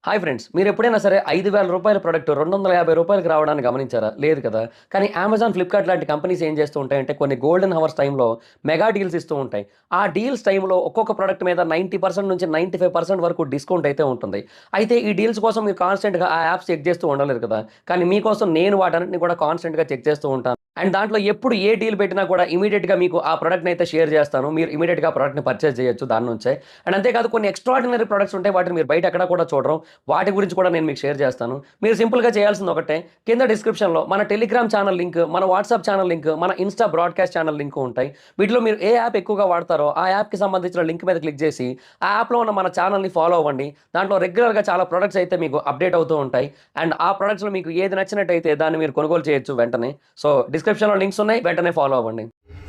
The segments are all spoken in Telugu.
హాయ్ ఫ్రెండ్స్, మీరు ఎప్పుడైనా సరే రూ. 5,000 ప్రొడక్ట్ రూ. 250కి రావడాన్ని గమనించారా? లేదు కదా! కానీ అమెజాన్, ఫ్లిప్‌కార్ట్ లాంటి కంపెనీస్ ఏం చేస్తూ ఉంటాయంటే కొన్ని గోల్డెన్ హవర్స్ టైమ్‌లో మెగా డీల్స్ ఇస్తూ ఉంటాయి. ఆ డీల్స్ టైమ్‌లో ఒక్కొక్క ప్రొడక్ట్ మీద 90% నుంచి 95% వరకు డిస్కౌంట్ అయితే ఉంటుంది. అయితే ఈ డీల్స్ కోసం మీరు కాన్స్టెంట్‌గా ఆ యాప్స్ చెక్ చేస్తూ ఉండలేరు కదా! కానీ మీకోసం నేను వాటన్నిటిని కూడా కాన్స్టెంట్‌గా చెక్ చేస్తూ ఉంటాను. అండ్ దాంట్లో ఎప్పుడు ఏ డీల్ పెట్టినా కూడా ఇమ్మీడియేట్‌గా మీకు ఆ ప్రొడక్ట్‌ని అయితే షేర్ చేస్తాను. మీరు ఇమ్మీడియేట్‌గా ఆ ప్రొడక్ట్‌ని పర్చేజ్ చేయొచ్చు దాని నుంచే. అండ్ అంతేకాదు కొన్ని ఎక్స్ట్రార్డినరీ ప్రొడక్ట్స్ ఉంటాయి. వాటిని మీరు బయట ఎక్కడా కూడా చూడరు. వాటి గురించి కూడా నేను మీకు షేర్ చేస్తాను. మీరు సింపుల్‌గా చేయాల్సింది ఒకటే, కింద డిస్క్రిప్షన్‌లో మన టెలిగ్రామ్ ఛానల్ లింక్, మన వాట్సాప్ ఛానల్ లింక్, మన ఇన్‌స్టా బ్రాడ్‌కాస్ట్ ఛానల్ లింక్ ఉంటాయి. వీటిలో మీరు ఏ యాప్ ఎక్కువగా వాడతారో ఆ యాప్‌కి సంబంధించిన లింక్ మీద క్లిక్ చేసి, ఆ యాప్‌లో ఉన్న మన ఛానల్‌ని ఫాలో అవ్వండి. దాంట్లో రెగ్యులర్‌గా చాలా ప్రొడక్ట్స్ అయితే మీకు అప్డేట్ అవుతూ ఉంటాయి. అండ్ ఆ ప్రొడక్ట్స్‌లో మీకు ఏది నచ్చినట్టయితే దాన్ని మీరు కొనుగోలు చేయొచ్చు వెంటనే. సో డిస్క్రిప్షన్‌లో లింక్స్ ఉన్నాయి. వెంటనే ఫాలో అవ్వండి.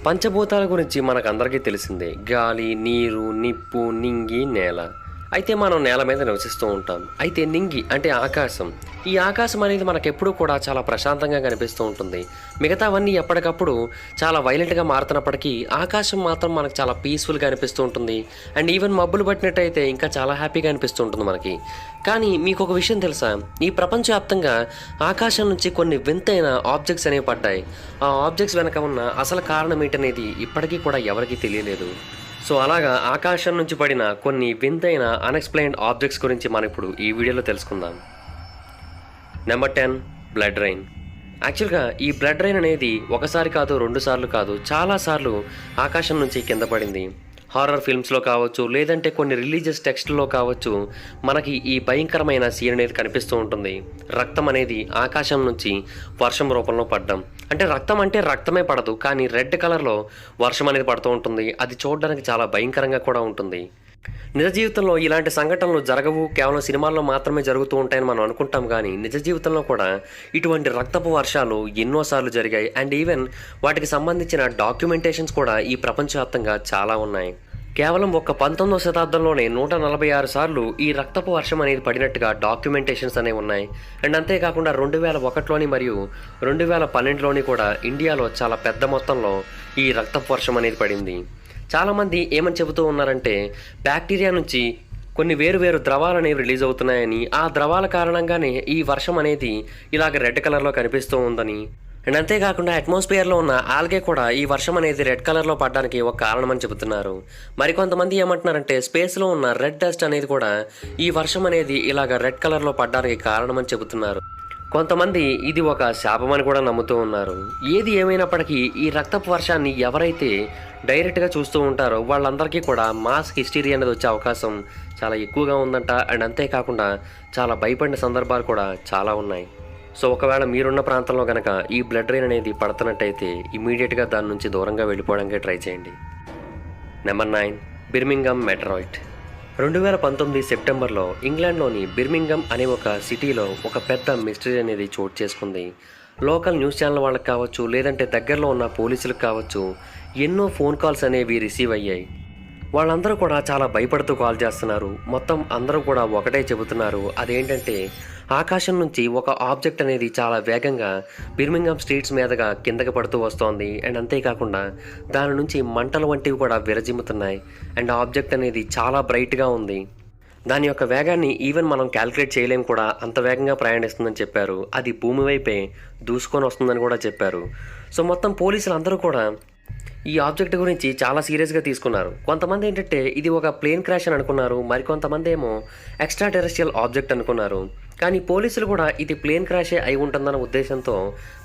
పంచభూతాల గురించి మనకందరికీ తెలిసిందే. గాలి, నీరు, నిప్పు, నింగి, నేల. అయితే మనం నేల మీద నివసిస్తూ ఉంటాం. అయితే నింగి అంటే ఆకాశం. ఈ ఆకాశం అనేది మనకెప్పుడూ కూడా చాలా ప్రశాంతంగా కనిపిస్తూ ఉంటుంది. మిగతావన్నీ ఎప్పటికప్పుడు చాలా వైలెంట్గా మారుతున్నప్పటికీ ఆకాశం మాత్రం మనకు చాలా పీస్ఫుల్గా అనిపిస్తూ ఉంటుంది. అండ్ ఈవెన్ మబ్బులు పట్టినట్టయితే ఇంకా చాలా హ్యాపీగా అనిపిస్తూ ఉంటుంది మనకి. కానీ మీకు ఒక విషయం తెలుసా? ఈ ప్రపంచవ్యాప్తంగా ఆకాశం నుంచి కొన్ని వింతైన ఆబ్జెక్ట్స్ అనేవి పడ్డాయి. ఆ ఆబ్జెక్ట్స్ వెనక ఉన్న అసలు కారణం ఏంటనేది ఇప్పటికీ కూడా ఎవరికీ తెలియలేదు. సో అలాగా ఆకాశం నుంచి పడిన కొన్ని వింతైన అన్ఎక్స్‌ప్లెయిన్డ్ ఆబ్జెక్ట్స్ గురించి మనం ఇప్పుడు ఈ వీడియోలో తెలుసుకుందాం. Number 10 blood rain. యాక్చువల్‌గా ఈ బ్లడ్ రైన్ అనేది ఒకసారి కాదు, 2 సార్లు కాదు, చాలా సార్లు ఆకాశం నుంచి కింద పడింది. హారర్ ఫిల్మ్స్‌లో కావచ్చు, లేదంటే కొన్ని రిలీజియస్ టెక్స్ట్‌లో కావచ్చు, మనకి ఈ భయంకరమైన సీన్ అనేది కనిపిస్తూ ఉంటుంది. రక్తం అనేది ఆకాశం నుంచి వర్షం రూపంలో పడ్డం. అంటే రక్తం అంటే రక్తమే పడదు, కానీ రెడ్ కలర్‌లో వర్షం అనేది పడుతూ ఉంటుంది. అది చూడడానికి చాలా భయంకరంగా కూడా ఉంటుంది. నిజ జీవితంలో ఇలాంటి సంఘటనలు జరగవు, కేవలం సినిమాల్లో మాత్రమే జరుగుతూ ఉంటాయని మనం అనుకుంటాం. కానీ నిజ జీవితంలో కూడా ఇటువంటి రక్తపు వర్షాలు ఎన్నోసార్లు జరిగాయి. అండ్ ఈవెన్ వాటికి సంబంధించిన డాక్యుమెంటేషన్స్ కూడా ఈ ప్రపంచవ్యాప్తంగా చాలా ఉన్నాయి. కేవలం ఒక్క 19వ శతాబ్దంలోనే 146 సార్లు ఈ రక్తపు వర్షం అనేది పడినట్టుగా డాక్యుమెంటేషన్స్ అనేవి ఉన్నాయి. అండ్ అంతేకాకుండా 2001లోని మరియు 2012లోని కూడా ఇండియాలో చాలా పెద్ద మొత్తంలో ఈ రక్తపు వర్షం అనేది పడింది. చాలామంది ఏమని చెబుతూ ఉన్నారంటే బ్యాక్టీరియా నుంచి కొన్ని వేరు వేరు ద్రవాలు అనేవి రిలీజ్ అవుతున్నాయని, ఆ ద్రవాల కారణంగానే ఈ వర్షం అనేది ఇలాగ రెడ్ కలర్లో కనిపిస్తూ ఉందని. అండ్ అంతేకాకుండా అట్మాస్ఫియర్లో ఉన్న ఆల్గే కూడా ఈ వర్షం అనేది రెడ్ కలర్లో పడడానికి ఒక కారణమని చెబుతున్నారు. మరికొంతమంది ఏమంటున్నారంటే స్పేస్లో ఉన్న రెడ్ డస్ట్ అనేది కూడా ఈ వర్షం అనేది ఇలాగ రెడ్ కలర్లో పడడానికి కారణమని చెబుతున్నారు. కొంతమంది ఇది ఒక శాపమని కూడా నమ్ముతూ ఉన్నారు. ఏది ఏమైనప్పటికీ ఈ రక్తపు వర్షాన్ని ఎవరైతే డైరెక్ట్గా చూస్తూ ఉంటారో వాళ్ళందరికీ కూడా మాస్ హిస్టీరియా అనేది వచ్చే అవకాశం చాలా ఎక్కువగా ఉందంట. అండ్ అంతేకాకుండా చాలా భయపడిన సందర్భాలు కూడా చాలా ఉన్నాయి. సో ఒకవేళ మీరున్న ప్రాంతంలో కనుక ఈ బ్లడ్ రైన్ అనేది పడుతున్నట్టయితే ఇమీడియట్గా దాని నుంచి దూరంగా వెళ్ళిపోవడానికి ట్రై చేయండి. నెంబర్ 9 బిర్మింగమ్ మెటరాయిడ్. 2019 సెప్టెంబర్లో ఇంగ్లాండ్లోని బిర్మింగమ్ అనే ఒక సిటీలో ఒక పెద్ద మిస్టరీ అనేది చోటు చేసుకుంది. లోకల్ న్యూస్ ఛానల్ వాళ్ళకి కావచ్చు, లేదంటే దగ్గరలో ఉన్న పోలీసులకు కావచ్చు, ఎన్నో ఫోన్ కాల్స్ అనేవి రిసీవ్ అయ్యాయి. వాళ్ళందరూ కూడా చాలా భయపడుతూ కాల్ చేస్తున్నారు. మొత్తం అందరూ కూడా ఒకటే చెబుతున్నారు, అదేంటంటే ఆకాశం నుంచి ఒక ఆబ్జెక్ట్ అనేది చాలా వేగంగా బిర్మింగమ్ స్ట్రీట్స్ మీదుగా కిందకి పడుతూ వస్తోంది. అండ్ అంతేకాకుండా దాని నుంచి మంటలు వంటివి కూడా విరజిమ్ముతున్నాయి. అండ్ ఆబ్జెక్ట్ అనేది చాలా బ్రైట్గా ఉంది. దాని యొక్క వేగాన్ని ఈవెన్ మనం క్యాలిక్యులేట్ చేయలేం కూడా, అంత వేగంగా ప్రయాణిస్తుందని చెప్పారు. అది భూమి వైపే దూసుకొని వస్తుందని కూడా చెప్పారు. సో మొత్తం పోలీసులు అందరూ కూడా ఈ ఆబ్జెక్ట్ గురించి చాలా సీరియస్గా తీసుకున్నారు. కొంతమంది ఏంటంటే ఇది ఒక ప్లేన్ క్రాష్ అని అనుకున్నారు, మరికొంతమంది ఏమో ఎక్స్ట్రా టెరెస్ట్రియల్ ఆబ్జెక్ట్ అనుకున్నారు. కానీ పోలీసులు కూడా ఇది ప్లేన్ క్రాషే అయి ఉంటుందన్న ఉద్దేశంతో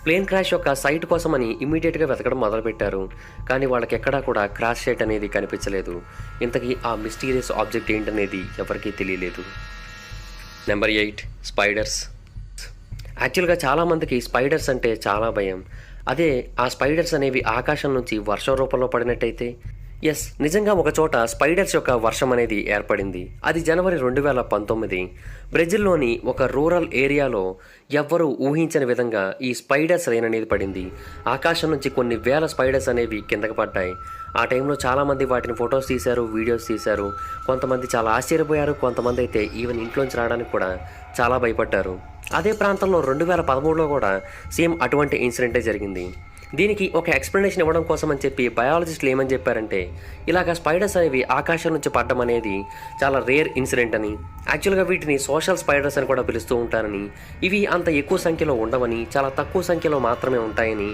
ప్లేన్ క్రాష్ యొక్క సైట్ కోసమని ఇమీడియట్గా వెతకడం మొదలుపెట్టారు. కానీ వాళ్ళకి ఎక్కడా కూడా క్రాష్ సైట్ అనేది కనిపించలేదు. ఇంతకీ ఆ మిస్టీరియస్ ఆబ్జెక్ట్ ఏంటనేది ఎవరికీ తెలియలేదు. Number 8 spiders. యాక్చువల్గా చాలామందికి స్పైడర్స్ అంటే చాలా భయం. అదే ఆ స్పైడర్స్ అనేవి ఆకాశం నుంచి వర్షం రూపంలో పడినట్టయితే ఎస్, నిజంగా ఒక చోట స్పైడర్స్ యొక్క వర్షం అనేది ఏర్పడింది. అది జనవరి 2019 బ్రెజిల్లోని ఒక రూరల్ ఏరియాలో ఎవ్వరూ ఊహించని విధంగా ఈ స్పైడర్స్ రైన్ అనేది పడింది. ఆకాశం నుంచి కొన్ని వేల స్పైడర్స్ అనేవి కిందకి పడ్డాయి. ఆ టైంలో చాలామంది వాటిని ఫొటోస్ తీశారు, వీడియోస్ తీశారు. కొంతమంది చాలా ఆశ్చర్యపోయారు, కొంతమంది అయితే ఈవెన్ ఇంట్లోంచి రావడానికి కూడా చాలా భయపడ్డారు. అదే ప్రాంతంలో 2013లో కూడా సేమ్ అటువంటి ఇన్సిడెంటే జరిగింది. దీనికి ఒక ఎక్స్ప్లెనేషన్ ఇవ్వడం కోసం అని చెప్పి బయాలజిస్టులు ఏమని చెప్పారంటే, ఇలాగ స్పైడర్స్ అనేవి ఆకాశం నుంచి పడడం అనేది చాలా రేర్ ఇన్సిడెంట్ అని, యాక్చువల్గా వీటిని సోషల్ స్పైడర్స్ అని కూడా పిలుస్తూ ఉంటారని, ఇవి అంత ఎక్కువ సంఖ్యలో ఉండవని, చాలా తక్కువ సంఖ్యలో మాత్రమే ఉంటాయని,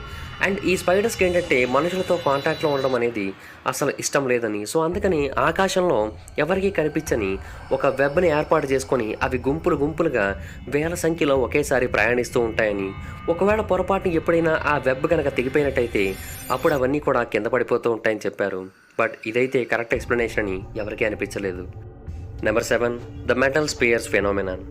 అండ్ ఈ స్పైడర్స్కి ఏంటంటే మనుషులతో కాంటాక్ట్లో ఉండడం అనేది అసలు ఇష్టం లేదని, సో అందుకని ఆకాశంలో ఎవరికీ కనిపించని ఒక వెబ్ని ఏర్పాటు చేసుకొని అవి గుంపులుగా వేల సంఖ్యలో ఒకేసారి ప్రయాణిస్తూ ఉంటాయని, ఒకవేళ పొరపాటున ఎప్పుడైనా ఆ వెబ్ కనుక తెగిపోయినట్టయితే అప్పుడు అవన్నీ కూడా కింద పడిపోతూ ఉంటాయని చెప్పారు. బట్ ఇదైతే కరెక్ట్ ఎక్స్ప్లెనేషన్ అని ఎవరికీ అనిపించలేదు. Number 7, the metal spheres phenomenon.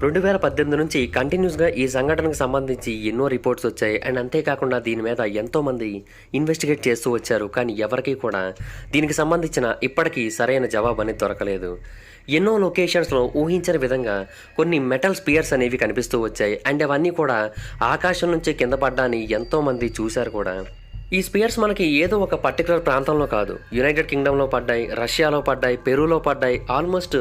2018 నుంచి కంటిన్యూస్గా ఈ సంఘటనకు సంబంధించి ఎన్నో రిపోర్ట్స్ వచ్చాయి. అండ్ అంతేకాకుండా దీని మీద ఎంతోమంది ఇన్వెస్టిగేట్ చేస్తూ వచ్చారు. కానీ ఎవరికీ కూడా దీనికి సంబంధించిన ఇప్పటికీ సరైన జవాబు అనేది దొరకలేదు. ఎన్నో లొకేషన్స్లో ఊహించని విధంగా కొన్ని మెటల్ స్పియర్స్ అనేవి కనిపిస్తూ వచ్చాయి. అండ్ అవన్నీ కూడా ఆకాశం నుంచి కింద పడ్డాన్ని ఎంతోమంది చూశారు కూడా. ఈ స్పియర్స్ మనకి ఏదో ఒక పర్టికులర్ ప్రాంతంలో కాదు, యునైటెడ్ కింగ్డమ్లో పడ్డాయి, రష్యాలో పడ్డాయి, పెరూలో పడ్డాయి, ఆల్మోస్ట్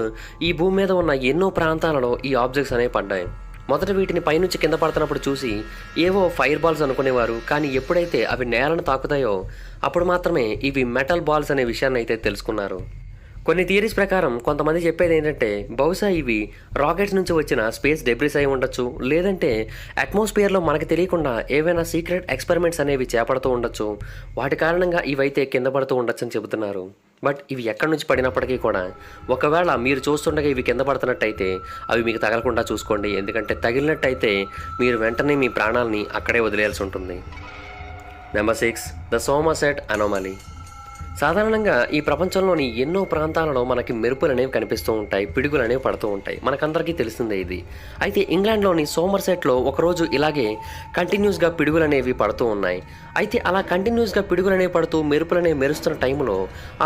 ఈ భూమి మీద ఉన్న ఎన్నో ప్రాంతాలలో ఈ ఆబ్జెక్ట్స్ అనేవి పడ్డాయి. మొదట వీటిని పైనుంచి కింద పడుతున్నప్పుడు చూసి ఏవో ఫైర్ బాల్స్ అనుకునేవారు. కానీ ఎప్పుడైతే అవి నేలను తాకుతాయో అప్పుడు మాత్రమే ఇవి మెటల్ బాల్స్ అనే విషయాన్ని అయితే తెలుసుకున్నారు. కొన్ని థియరీస్ ప్రకారం కొంతమంది చెప్పేది ఏంటంటే, బహుశా ఇవి రాకెట్స్ నుంచి వచ్చిన స్పేస్ డెబ్రిస్ అయి ఉండొచ్చు, లేదంటే అట్మాస్ఫియర్లో మనకు తెలియకుండా ఏవైనా సీక్రెట్ ఎక్స్పెరిమెంట్స్ అనేవి చేపడుతూ ఉండొచ్చు, వాటి కారణంగా ఇవైతే కింద పడుతూ ఉండొచ్చు అని చెబుతున్నారు. బట్ ఇవి ఎక్కడి నుంచి పడినప్పటికీ కూడా ఒకవేళ మీరు చూస్తుండగా ఇవి కింద పడుతున్నట్టయితే అవి మీకు తగలకుండా చూసుకోండి. ఎందుకంటే తగిలినట్టయితే మీరు వెంటనే మీ ప్రాణాలని అక్కడే వదిలేయాల్సి ఉంటుంది. Number 6, the Somerset anomaly. సాధారణంగా ఈ ప్రపంచంలోని ఎన్నో ప్రాంతాలలో మనకి మెరుపులు అనేవి కనిపిస్తూ ఉంటాయి, పిడుగులు అనేవి పడుతూ ఉంటాయి, మనకందరికీ తెలిసిందే ఇది. అయితే ఇంగ్లాండ్లోని సోమర్సెట్లో ఒకరోజు ఇలాగే కంటిన్యూస్గా పిడుగులు అనేవి పడుతూ ఉన్నాయి. అయితే అలా కంటిన్యూస్గా పిడుగులు అనేవి పడుతూ మెరుపులు అనేవి మెరుస్తున్న టైంలో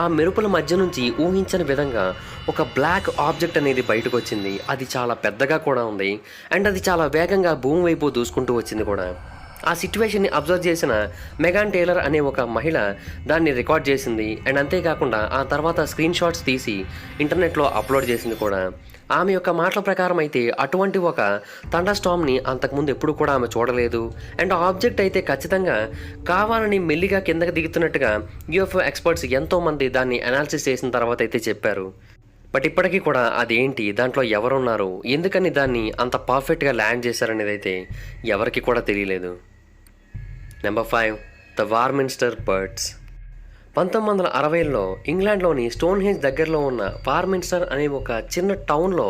ఆ మెరుపుల మధ్య నుంచి ఊహించని విధంగా ఒక బ్లాక్ ఆబ్జెక్ట్ అనేది బయటకు వచ్చింది. అది చాలా పెద్దగా కూడా ఉంది అండ్ అది చాలా వేగంగా భూమి వైపు దూసుకుంటూ వచ్చింది కూడా. ఆ సిచ్యువేషన్ని అబ్జర్వ్ చేసిన మెగాన్ టేలర్ అనే ఒక మహిళ దాన్ని రికార్డ్ చేసింది. అండ్ అంతేకాకుండా ఆ తర్వాత స్క్రీన్ షాట్స్ తీసి ఇంటర్నెట్లో అప్లోడ్ చేసింది కూడా. ఆమె యొక్క మాటల ప్రకారం అయితే అటువంటి ఒక థండర్ స్టార్మ్ని అంతకుముందు ఎప్పుడు కూడా ఆమె చూడలేదు. అండ్ ఆ ఆబ్జెక్ట్ అయితే ఖచ్చితంగా కావాలని మెల్లిగా కిందకి దిగుతున్నట్టుగా యూఎఫ్ఓ ఎక్స్పర్ట్స్ ఎంతోమంది దాన్ని అనాలిసిస్ చేసిన తర్వాత అయితే చెప్పారు. బట్ ఇప్పటికీ కూడా అదేంటి, దాంట్లో ఎవరున్నారు, ఎందుకని దాన్ని అంత పర్ఫెక్ట్గా ల్యాండ్ చేశారనేది అయితే ఎవరికి కూడా తెలియలేదు. Number 5, the Warminster birds. 1960లో ఇంగ్లాండ్లోని స్టోన్హెంజ్ దగ్గరలో ఉన్న వార్మిన్స్టర్ అనే ఒక చిన్న టౌన్లో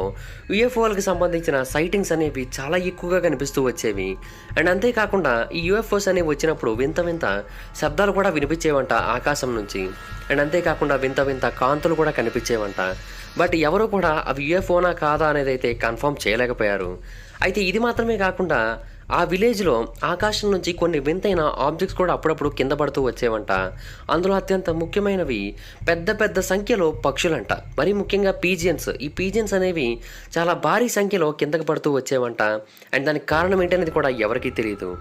యూఎఫ్ఓలకు సంబంధించిన సైటింగ్స్ అనేవి చాలా ఎక్కువగా కనిపిస్తూ వచ్చేవి. అండ్ అంతేకాకుండా ఈ యూఎఫ్ఓస్ అనేవి వచ్చినప్పుడు వింత వింత శబ్దాలు కూడా వినిపించేవంట ఆకాశం నుంచి. అండ్ అంతేకాకుండా వింత వింత కాంతులు కూడా కనిపించేవంట. బట్ ఎవరు కూడా అవి యూఎఫ్ఓనా కాదా అనేది అయితే కన్ఫర్మ్ చేయలేకపోయారు. అయితే ఇది మాత్రమే కాకుండా ఆ విలేజ్లో ఆకాశం నుంచి కొన్ని వింతైన ఆబ్జెక్ట్స్ కూడా అప్పుడప్పుడు కింద పడుతూ వచ్చేవంట. అందులో అత్యంత ముఖ్యమైనవి పెద్ద పెద్ద సంఖ్యలో పక్షులంట, మరి ముఖ్యంగా పీజియన్స్. ఈ పీజియన్స్ అనేవి చాలా భారీ సంఖ్యలో కిందకు పడుతూ వచ్చేవంట. అండ్ దానికి కారణం ఏంటనేది కూడా ఎవరికీ తెలియదు.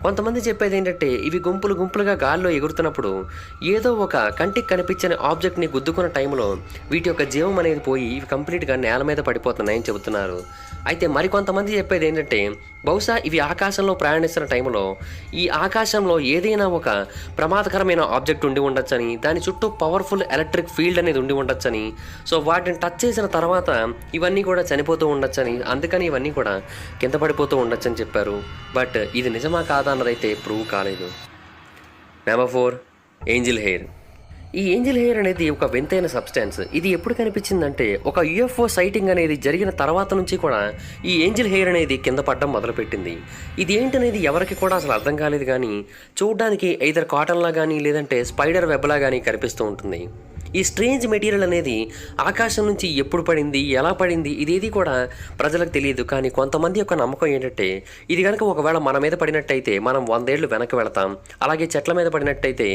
కొంతమంది చెప్పేది ఏంటంటే, ఇవి గుంపులుగా గాల్లో ఎగురుతున్నప్పుడు ఏదో ఒక కంటికి కనిపించని ఆబ్జెక్ట్ని గుద్దుకున్న టైంలో వీటి యొక్క జీవం అనేది పోయి ఇవి కంప్లీట్గా నేల మీద పడిపోతున్నాయని చెబుతున్నారు. అయితే మరికొంతమంది చెప్పేది ఏంటంటే, బహుశా ఇవి ఆకాశంలో ప్రయాణిస్తున్న టైంలో ఈ ఆకాశంలో ఏదైనా ఒక ప్రమాదకరమైన ఆబ్జెక్ట్ ఉండి ఉండొచ్చని, దాని చుట్టూ పవర్ఫుల్ ఎలక్ట్రిక్ ఫీల్డ్ అనేది ఉండి ఉండొచ్చని, సో వాటిని టచ్ చేసిన తర్వాత ఇవన్నీ కూడా చనిపోతూ ఉండొచ్చని, అందుకని ఇవన్నీ కూడా కింద పడిపోతూ ఉండొచ్చని చెప్పారు. బట్ ఇది నిజమా కాదా అన్నదైతే ప్రూవ్ కాలేదు. Number 4, angel hair. ఈ ఏంజిల్ హెయిర్ అనేది ఒక వింతైన సబ్స్టెన్స్. ఇది ఎప్పుడు కనిపించిందంటే, ఒక యూఎఫ్ఓ సైటింగ్ అనేది జరిగిన తర్వాత నుంచి కూడా ఈ ఏంజిల్ హెయిర్ అనేది కింద పడడం మొదలుపెట్టింది. ఇది ఏంటనేది ఎవరికి కూడా అసలు అర్థం కాలేదు. కానీ చూడడానికి ఐదర్ కాటన్లా కానీ లేదంటే స్పైడర్ వెబ్లా కానీ కనిపిస్తూ ఉంటుంది. ఈ స్ట్రేంజ్ మెటీరియల్ అనేది ఆకాశం నుంచి ఎప్పుడు పడింది, ఎలా పడింది, ఇదేది కూడా ప్రజలకు తెలియదు. కానీ కొంతమంది యొక్క నమ్మకం ఏంటంటే, ఇది కనుక ఒకవేళ మన మీద పడినట్టయితే మనం 100 ఏళ్ళు వెనక్కి వెళతాం, అలాగే చెట్ల మీద పడినట్టయితే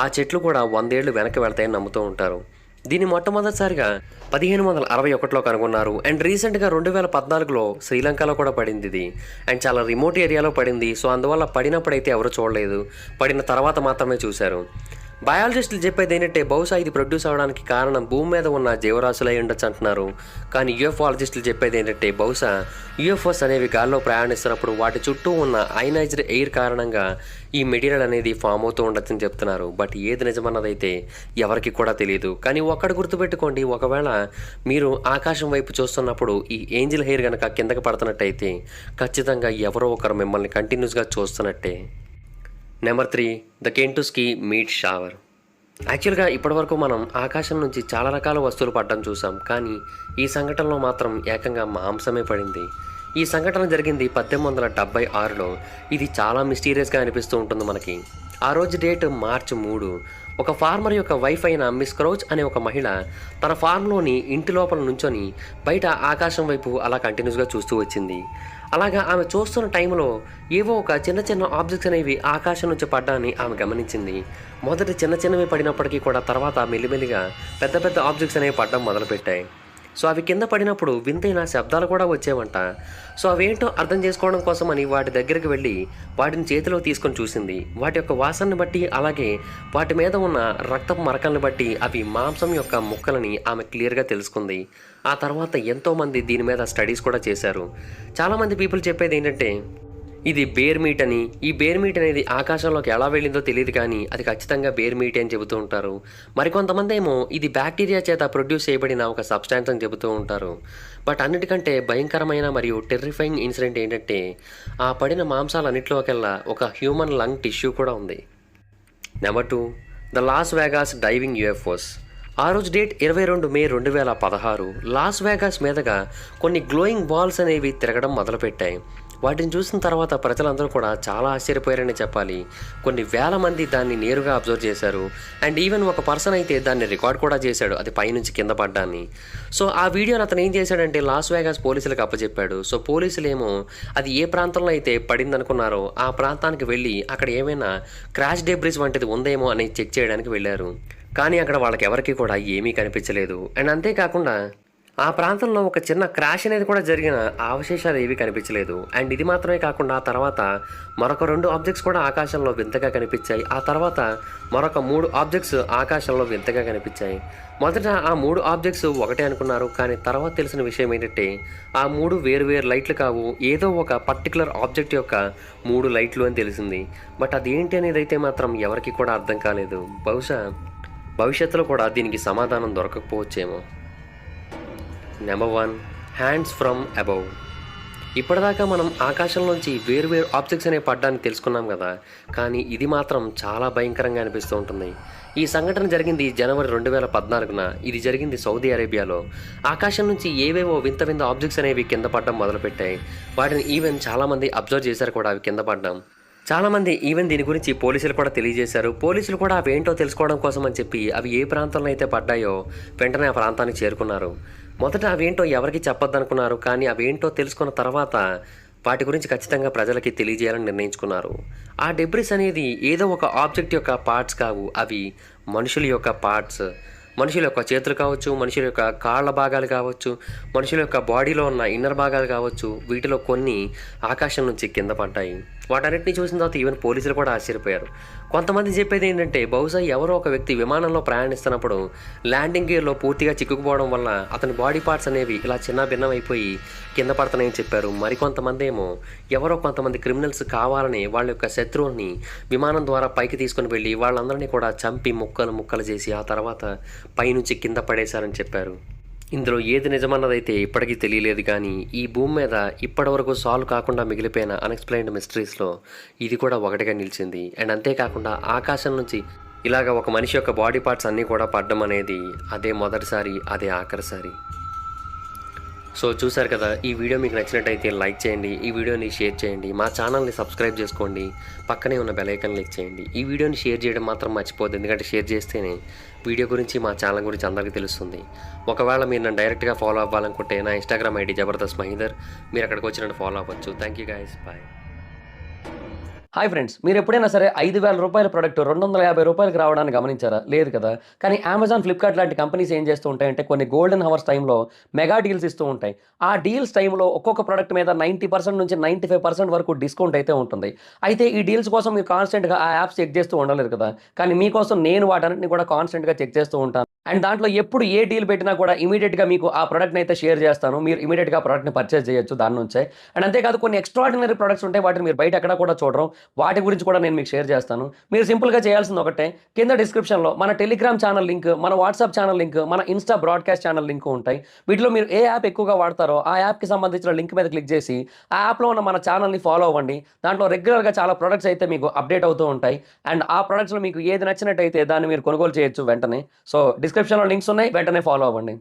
ఆ చెట్లు కూడా 100 ఏళ్ళు వెనక్కి వెళతాయని నమ్ముతూ ఉంటారు. దీన్ని మొట్టమొదటిసారిగా 1561లో కనుగొన్నారు. అండ్ రీసెంట్గా 2014లో శ్రీలంకలో కూడా పడింది ఇది. అండ్ చాలా రిమోట్ ఏరియాలో పడింది. సో అందువల్ల పడినప్పుడైతే ఎవరు చూడలేదు, పడిన తర్వాత మాత్రమే చూశారు. బయాలజిస్టులు చెప్పేది ఏంటంటే బహుశా ఇది ప్రొడ్యూస్ అవ్వడానికి కారణం భూమి మీద ఉన్న జీవరాశులు అయి ఉండొచ్చు అంటున్నారు. కానీ యూఎఫ్ఓలజిస్టులు చెప్పేది ఏంటంటే బహుశా యూఎఫ్ఓస్ అనేవి గాల్లో ప్రయాణిస్తున్నప్పుడు వాటి చుట్టూ ఉన్న అయనైజ్డ్ ఎయిర్ కారణంగా ఈ మెటీరియల్ అనేది ఫామ్ అవుతూ ఉండొచ్చని చెప్తున్నారు. బట్ ఏది నిజమన్నదైతే ఎవరికి కూడా తెలియదు. కానీ ఒక్కటి గుర్తుపెట్టుకోండి, ఒకవేళ మీరు ఆకాశం వైపు చూస్తున్నప్పుడు ఈ ఏంజిల్ హెయిర్ కనుక కిందకి పడుతున్నట్టయితే ఖచ్చితంగా ఎవరో ఒకరు మిమ్మల్ని కంటిన్యూస్గా చూస్తున్నట్టే. Number 3, the Kentucky meat shower. యాక్చువల్గా ఇప్పటివరకు మనం ఆకాశం నుంచి చాలా రకాల వస్తువులు పడడం చూసాం, కానీ ఈ సంఘటనలో మాత్రం ఏకంగా మాంసమే పడింది. ఈ సంఘటన జరిగింది 1876లో. ఇది చాలా మిస్టీరియస్గా అనిపిస్తూ ఉంటుంది మనకి. ఆ రోజు డేట్ మార్చి 3. ఒక ఫార్మర్ యొక్క వైఫ్ అయిన మిస్ క్రౌచ్ అనే ఒక మహిళ తన ఫార్మ్లోని ఇంటి లోపల నుంచొని బయట ఆకాశం వైపు అలా కంటిన్యూస్గా చూస్తూ వచ్చింది. అలాగా ఆమె చూస్తున్న టైంలో ఏవో ఒక చిన్న చిన్న ఆబ్జెక్ట్స్ అనేవి ఆకాశం నుంచి పడ్డాన్ని ఆమె గమనించింది. మొదట చిన్న చిన్నవి పడినప్పటికీ కూడా తర్వాత మెల్లిమెల్లిగా పెద్ద పెద్ద ఆబ్జెక్ట్స్ అనేవి పడడం మొదలుపెట్టాయి. సో అవి కింద పడినప్పుడు వింతైన శబ్దాలు కూడా వచ్చేవంట. సో అవేంటో అర్థం చేసుకోవడం కోసమని వాటి దగ్గరికి వెళ్ళి వాటిని చేతిలో తీసుకొని చూసింది. వాటి యొక్క వాసనని బట్టి అలాగే వాటి మీద ఉన్న రక్తపు మరకల్ని బట్టి అవి మాంసం యొక్క ముక్కలని ఆమె క్లియర్గా తెలుసుకుంది. ఆ తర్వాత ఎంతోమంది దీని మీద స్టడీస్ కూడా చేశారు. చాలామంది పీపుల్ చెప్పేది ఏంటంటే ఇది బేర్ మీట్ అని. ఈ బేర్ మీట్ అనేది ఆకాశంలోకి ఎలా వెళ్ళిందో తెలియదు, కానీ అది ఖచ్చితంగా బేర్ మీట్ అని చెబుతూ ఉంటారు. మరికొంతమంది ఏమో ఇది బ్యాక్టీరియా చేత ప్రొడ్యూస్ చేయబడిన ఒక సబ్స్టాన్స్ అని చెబుతూ ఉంటారు. బట్ అన్నిటికంటే భయంకరమైన మరియు టెర్రిఫైయింగ్ ఇన్సిడెంట్ ఏంటంటే ఆ పడిన మాంసాలన్నింటిలోకెల్లా ఒక హ్యూమన్ లంగ్ టిష్యూ కూడా ఉంది. Number 2, the Las Vegas diving UFOs. ఆ రోజు డేట్ 22 మే 2016. లాస్ వేగాస్ మీదుగా కొన్ని గ్లోయింగ్ బాల్స్ అనేవి తిరగడం మొదలుపెట్టాయి. వాటిని చూసిన తర్వాత ప్రజలందరూ కూడా చాలా ఆశ్చర్యపోయారని చెప్పాలి. కొన్ని వేల మంది దాన్ని నేరుగా అబ్జర్వ్ చేశారు. అండ్ ఈవెన్ ఒక పర్సన్ అయితే దాన్ని రికార్డ్ కూడా చేశాడు, అది పైనుంచి కింద పడ్డాన్ని. సో ఆ వీడియోని అతను ఏం చేశాడంటే లాస్ వేగాస్ పోలీసులకు అప్పచెప్పాడు. సో పోలీసులు ఏమో అది ఏ ప్రాంతంలో అయితే పడిందనుకున్నారో ఆ ప్రాంతానికి వెళ్ళి అక్కడ ఏమైనా క్రాష్ డెబ్రిస్ వంటిది ఉందేమో అని చెక్ చేయడానికి వెళ్ళారు. కానీ అక్కడ వాళ్ళకి ఎవరికి కూడా ఏమీ కనిపించలేదు. అండ్ అంతేకాకుండా ఆ ప్రాంతంలో ఒక చిన్న క్రాష్ అనేది కూడా జరిగిన అవశేషాలు ఏవి కనిపించలేదు. అండ్ ఇది మాత్రమే కాకుండా ఆ తర్వాత మరొక 2 ఆబ్జెక్ట్స్ కూడా ఆకాశంలో వింతగా కనిపించాయి. ఆ తర్వాత మరొక 3 ఆబ్జెక్ట్స్ ఆకాశంలో వింతగా కనిపించాయి. మొదట ఆ 3 ఆబ్జెక్ట్స్ ఒకటే అనుకున్నారు, కానీ తర్వాత తెలిసిన విషయం ఏంటంటే ఆ 3 వేరు లైట్లు కావు, ఏదో ఒక పర్టికులర్ ఆబ్జెక్ట్ యొక్క 3 లైట్లు అని తెలిసింది. బట్ అదేంటి అనేది అయితే మాత్రం ఎవరికి కూడా అర్థం కాలేదు. బహుశా భవిష్యత్తులో కూడా దీనికి సమాధానం దొరకకపోవచ్చేమో. Number 1, hands from above. ఇప్పటిదాకా మనం ఆకాశంలోంచి వేరు ఆబ్జెక్ట్స్ అనేవి పడ్డాన్ని తెలుసుకున్నాం కదా, కానీ ఇది మాత్రం చాలా భయంకరంగా అనిపిస్తూ ఉంటుంది. ఈ సంఘటన జరిగింది జనవరి 2014న. ఇది జరిగింది సౌదీ అరేబియాలో. ఆకాశం నుంచి ఏవేవో వింత ఆబ్జెక్ట్స్ అనేవి కింద పడడం మొదలుపెట్టాయి. వాటిని ఈవెన్ చాలామంది అబ్జర్వ్ చేశారు కూడా, అవి కింద పడ్డం. చాలామంది ఈవెన్ దీని గురించి పోలీసులు కూడా తెలియజేశారు. పోలీసులు కూడా అవి ఏంటో తెలుసుకోవడం కోసం అని చెప్పి అవి ఏ ప్రాంతంలో అయితే పడ్డాయో వెంటనే ఆ ప్రాంతానికి చేరుకున్నారు. మొదట అవేంటో ఎవరికి చెప్పొద్దనుకున్నారు, కానీ అవేంటో తెలుసుకున్న తర్వాత వాటి గురించి ఖచ్చితంగా ప్రజలకి తెలియజేయాలని నిర్ణయించుకున్నారు. ఆ డెబ్రిస్ అనేది ఏదో ఒక ఆబ్జెక్ట్ యొక్క పార్ట్స్ కావు, అవి మనుషుల యొక్క పార్ట్స్. మనుషుల యొక్క చేతులు కావచ్చు, మనుషుల యొక్క కాళ్ళ భాగాలు కావచ్చు, మనుషుల యొక్క బాడీలో ఉన్న ఇన్నర్ భాగాలు కావచ్చు, వీటిలో కొన్ని ఆకాశం నుంచి కింద పడ్డాయి. వాటన్నిటిని చూసిన తర్వాత ఈవెన్ పోలీసులు కూడా ఆశ్చర్యపోయారు. కొంతమంది చెప్పేది ఏంటంటే బహుశా ఎవరో ఒక వ్యక్తి విమానంలో ప్రయాణిస్తున్నప్పుడు ల్యాండింగ్ గేర్లో పూర్తిగా చిక్కుకుపోవడం వల్ల అతని బాడీ పార్ట్స్ అనేవి ఇలా చిన్న భిన్నం అయిపోయి కింద పడతాయని చెప్పారు. మరికొంతమంది ఏమో ఎవరో కొంతమంది క్రిమినల్స్ కావాలని వాళ్ళ యొక్క శత్రువుల్ని విమానం ద్వారా పైకి తీసుకుని వెళ్ళి వాళ్ళందరినీ కూడా చంపి ముక్కలు చేసి ఆ తర్వాత పైనుంచి కింద పడేశారని చెప్పారు. ఇందులో ఏది నిజమన్నదైతే ఇప్పటికీ తెలియలేదు, కానీ ఈ భూమి మీద ఇప్పటివరకు సాల్వ్ కాకుండా మిగిలిపోయిన అన్ఎక్స్ప్లెయిన్డ్ మిస్టరీస్లో ఇది కూడా ఒకటిగా నిలిచింది. అండ్ అంతేకాకుండా ఆకాశం నుంచి ఇలాగ ఒక మనిషి యొక్క బాడీ పార్ట్స్ అన్నీ కూడా పడడం అనేది అదే మొదటిసారి, అదే ఆఖరిసారి. సో చూసారు కదా, ఈ వీడియో మీకు నచ్చినట్టయితే లైక్ చేయండి, ఈ వీడియోని షేర్ చేయండి, మా ఛానల్ని సబ్స్క్రైబ్ చేసుకోండి, పక్కనే ఉన్న బెల్ ఐకాన్ క్లిక్ చేయండి. ఈ వీడియోని షేర్ చేయడం మాత్రం మర్చిపోద్దు, ఎందుకంటే షేర్ చేస్తేనే వీడియో గురించి మా ఛానల్ గురించి అందరికీ తెలుస్తుంది. ఒకవేళ మీరు నన్ను డైరెక్ట్గా ఫాలో అవ్వాలనుకుంటే నా ఇన్స్టాగ్రామ్ ఐడి జబర్దస్త్ మహీధర్, మీరు అక్కడికి వచ్చి నన్ను ఫాలో అవ్వచ్చు. Thank you guys, bye. Hi friends, మీరు ఎప్పుడైనా సరే 5,000 రూపాయల ప్రొడక్ట్ 250 రూపాయలకి రావడానికి గమనించారా? లేదు కదా! కానీ అమెజాన్, ఫ్లిప్‌కార్ట్ లాంటి కంపెనీస్ ఏం చేస్తూ ఉంటాయంటే కొన్ని గోల్డెన్ హవర్స్ టైమ్‌లో మెగా డీల్స్ ఇస్తూ ఉంటాయి. ఆ డీల్స్ టైమ్‌లో ఒక్కొక్క ప్రొడక్ట్ మీద 90% నుంచి 95% వరకు డిస్కౌంట్ అయితే ఉంటుంది. అయితే ఈ డీల్స్ కోసం మీరు కాన్స్టెంట్‌గా ఆ యాప్స్ చెక్ చేస్తూ ఉండలేరు కదా! కానీ మీకోసం నేను వాటన్నిటిని కూడా కాన్స్టెంట్‌గా చెక్ చేస్తూ ఉంటాను. అండ్ దాంట్లో ఎప్పుడు ఏ డీల్ పెట్టినా కూడా ఇమ్మీడియేట్‌గా మీకు ఆ ప్రొడక్ట్‌ని అయితే షేర్ చేస్తాను. మీరు ఇమ్మీడియేట్‌గా ఆ ప్రొడక్ట్‌ని పర్చేజ్ చేయొచ్చు దాని నుంచే. అండ్ అంతేకాదు కొన్ని ఎక్స్ట్రార్డినరీ ప్రొడక్ట్స్ ఉంటాయి. వాటిని మీరు బయట ఎక్కడ కూడా చూడరు. వాటి గురించి కూడా నేను మీకు షేర్ చేస్తాను. మీరు సింపుల్‌గా చేయాల్సింది ఒకటే, కింద డిస్క్రిప్షన్‌లో మన టెలిగ్రామ్ ఛానల్ లింక్, మన వాట్సాప్ ఛానల్ లింక్, మన ఇన్‌స్టా బ్రాడ్‌కాస్ట్ ఛానల్ లింక్ ఉంటాయి. వీటిలో మీరు ఏ యాప్ ఎక్కువగా వాడతారో ఆ యాప్‌కి సంబంధించిన లింక్ మీద క్లిక్ చేసి, ఆ యాప్‌లో ఉన్న మన ఛానల్‌ని ఫాలో అవ్వండి. దాంట్లో రెగ్యులర్‌గా చాలా ప్రొడక్ట్స్ అయితే మీకు అప్డేట్ అవుతూ ఉంటాయి. అండ్ ఆ ప్రొడక్ట్స్‌లో మీకు ఏది నచ్చినట్టయితే దాన్ని మీరు కొనుగోలు చేయొచ్చు వెంటనే. సో, డిస్క్రిప్షన్‌లో లింక్స్ ఉన్నాయి. వెంటనే ఫాలో అవ్వండి.